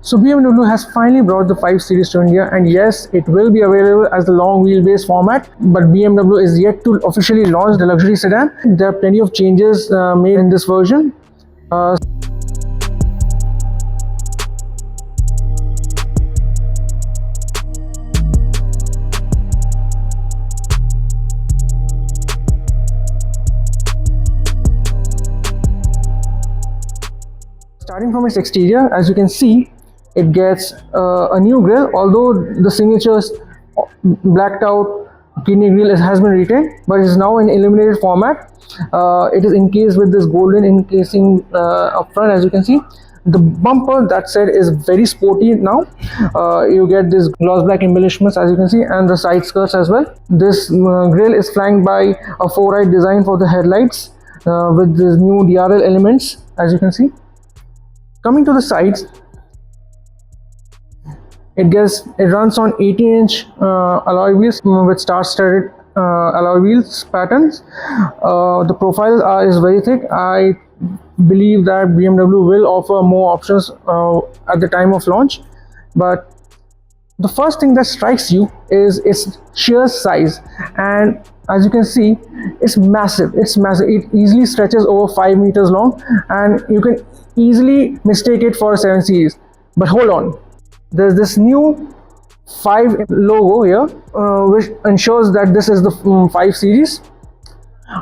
So BMW has finally brought the 5 Series to India, and yes, it will be available as the long wheelbase format, but BMW is yet to officially launch the luxury sedan. There are plenty of changes made in this version. Starting from its exterior, as you can see, it gets a new grille, although the signature blacked out kidney grille has been retained, but it is now in illuminated format. It is encased with this golden encasing up front, as you can see. The bumper, that said, is very sporty now. You get this gloss black embellishments, as you can see, and the side skirts as well. This grille is flanked by a 4-eye design for the headlights with these new DRL elements, as you can see. Coming to the sides, it runs on 18-inch alloy wheels with star-studded alloy wheels patterns. The profile is very thick. I believe that BMW will offer more options at the time of launch, but the first thing that strikes you is its sheer size, and as you can see, it's massive. It easily stretches over 5 meters long, and you can easily mistake it for a 7 Series. But hold on, there's this new 5 logo here, which ensures that this is the 5 Series.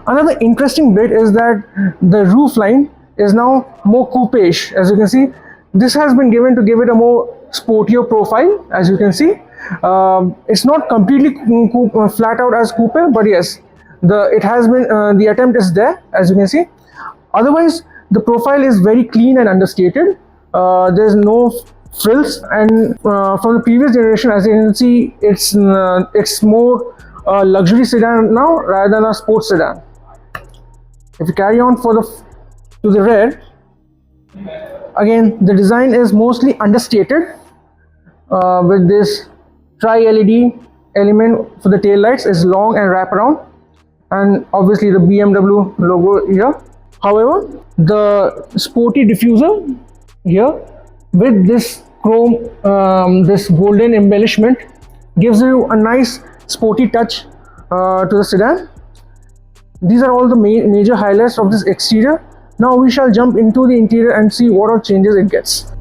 Another interesting bit is that the roof line is now more coupe-ish. As you can see, this has been given to give it a more sportier profile. As you can see, it's not completely flat out as coupe, but yes, it has been the attempt is there, as you can see. Otherwise, the profile is very clean and understated. There's no frills, and from the previous generation, as you can see, it's more luxury sedan now rather than a sports sedan. If you carry on to the rear, again, the design is mostly understated with this tri-LED element for the tail lights is long and wrap around, and obviously the BMW logo here. However, the sporty diffuser here with this chrome, this golden embellishment gives you a nice sporty touch to the sedan. These are all the major highlights of this exterior. Now we shall jump into the interior and see what all changes it gets.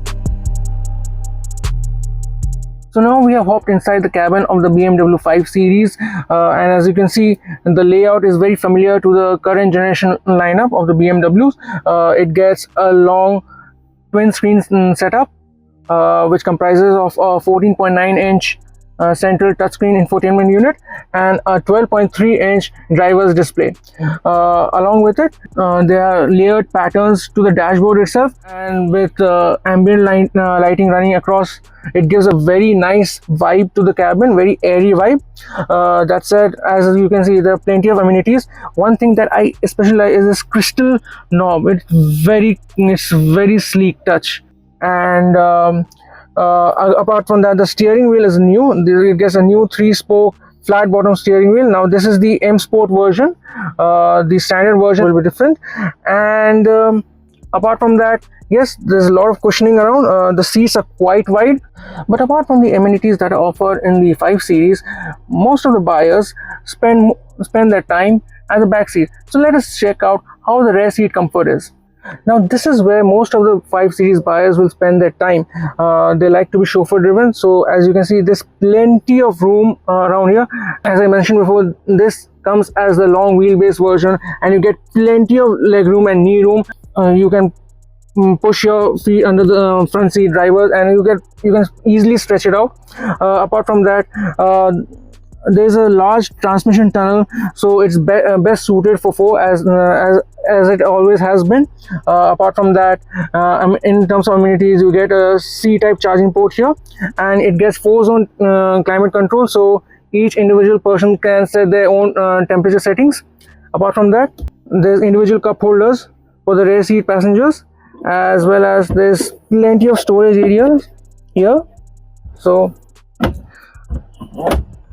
So now we have hopped inside the cabin of the BMW 5 Series, and as you can see, the layout is very familiar to the current generation lineup of the BMWs. It gets a long twin screen setup, which comprises of a 14.9-inch central touchscreen infotainment unit and a 12.3-inch driver's display. Along with it, there are layered patterns to the dashboard itself, and with ambient lighting running across, it gives a very nice vibe to the cabin, very airy vibe. That said, as you can see, there are plenty of amenities. One thing that I especially like is this crystal knob. It's very sleek touch, and apart from that, the steering wheel is new. It gets a new 3-spoke flat bottom steering wheel. Now this is the M Sport version. The standard version will be different, and apart from that, yes, there's a lot of cushioning around. The seats are quite wide, but apart from the amenities that are offered in the 5 Series, most of the buyers spend their time at the back seat. So let us check out how the rear seat comfort is. Now this is where most of the 5 Series buyers will spend their time. They like to be chauffeur driven, so as you can see, there's plenty of room around here. As I mentioned before, this comes as the long wheelbase version, and you get plenty of leg room and knee room. You can push your feet under the front seat drivers, and you can easily stretch it out. Apart from that, there's a large transmission tunnel, so it's best suited for 4 as it always has been. Apart from that, in terms of amenities, you get a C-type charging port here, and it gets 4-zone climate control, so each individual person can set their own temperature settings. Apart from that, there's individual cup holders for the rear seat passengers, as well as there's plenty of storage areas here. So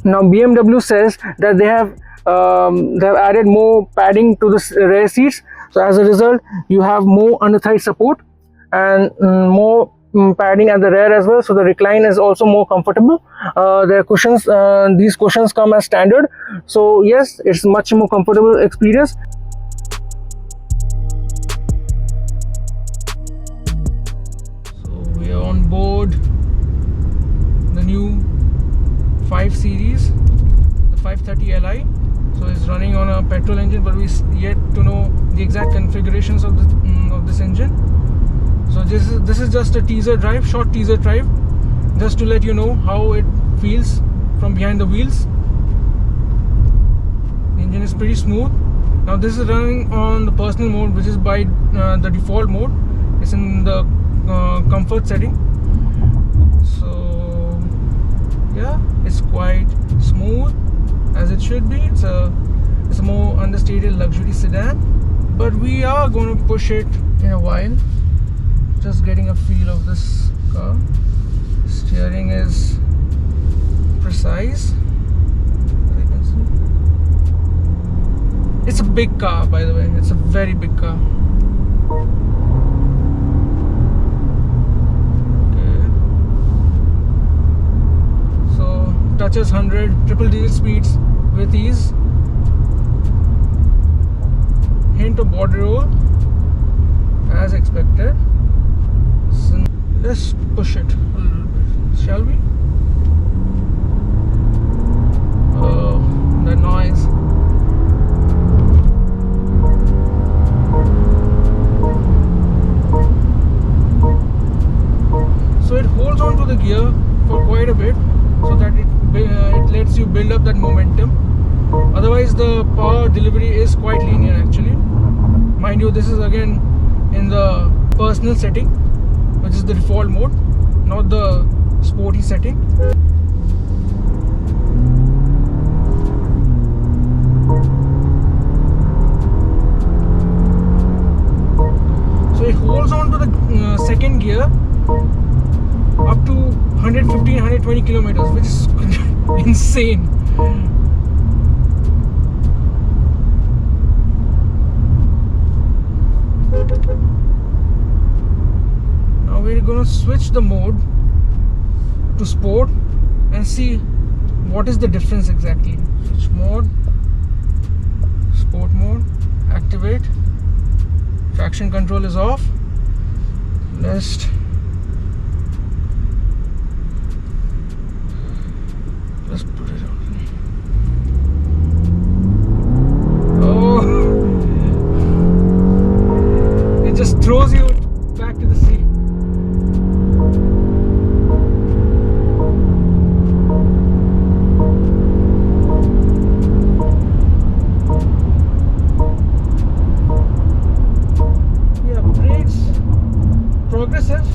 now BMW says that they have added more padding to the rear seats, so as a result you have more under thigh support and more padding at the rear as well, so the recline is also more comfortable. The cushions, these cushions come as standard, so yes, it's much more comfortable experience. So we are on board the new 5 series, the 530 Li. So it's running on a petrol engine, but we yet to know the exact configurations of this engine. So this is just a teaser drive, short teaser drive, just to let you know how it feels from behind the wheels. The engine is pretty smooth. Now this is running on the personal mode, which is by the default mode. It's in the comfort setting. So yeah, it's quite smooth, as it should be. It's a more understated luxury sedan, but we are going to push it in a while. Just getting a feel of this car. Steering is precise, as you can see. It's a big car, by the way. It's a very big car. Okay. So touches 100 triple-digit speeds with ease. Hint of body roll, as expected. So let's push it a little bit, shall we? Oh, the noise. So it holds on to the gear for quite a bit, so that it lets you build up that momentum. Otherwise the power delivery is quite linear actually. Mind you, this is again in the personal setting, which is the default mode, not the sporty setting. So it holds on to the second gear up to 115-120 kilometers, which is insane. Now we're gonna switch the mode to sport and see what is the difference exactly. Switch mode, sport mode, activate. Traction control is off. Let's just put it on. Oh, it just throws you back to the sea. Yeah, brakes progressive,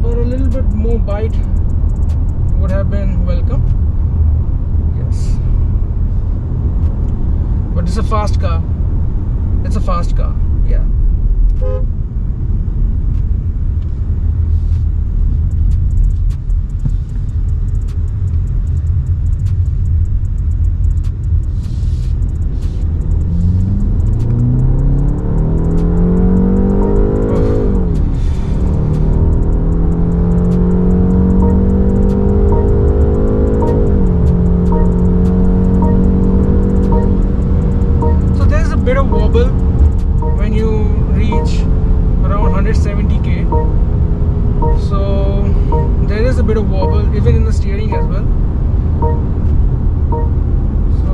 but a little bit more bite would have been welcome. Yes, but it's a fast car. It's a fast car. Yeah. Bit of wobble when you reach around 170k, so there is a bit of wobble even in the steering as well. So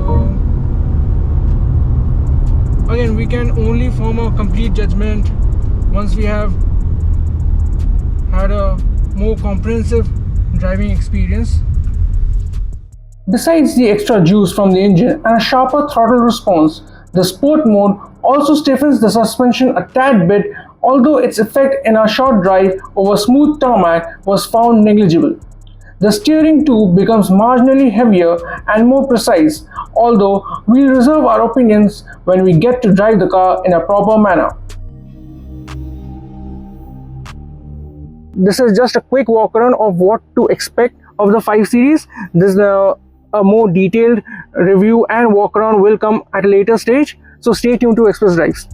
again, we can only form a complete judgment once we have had a more comprehensive driving experience. Besides the extra juice from the engine and a sharper throttle response, the sport mode also stiffens the suspension a tad bit, although its effect in our short drive over smooth tarmac was found negligible. The steering too becomes marginally heavier and more precise, although we'll reserve our opinions when we get to drive the car in a proper manner. This is just a quick walk around of what to expect of the 5 Series. This is a more detailed review and walk around will come at a later stage, so stay tuned to Express Drives.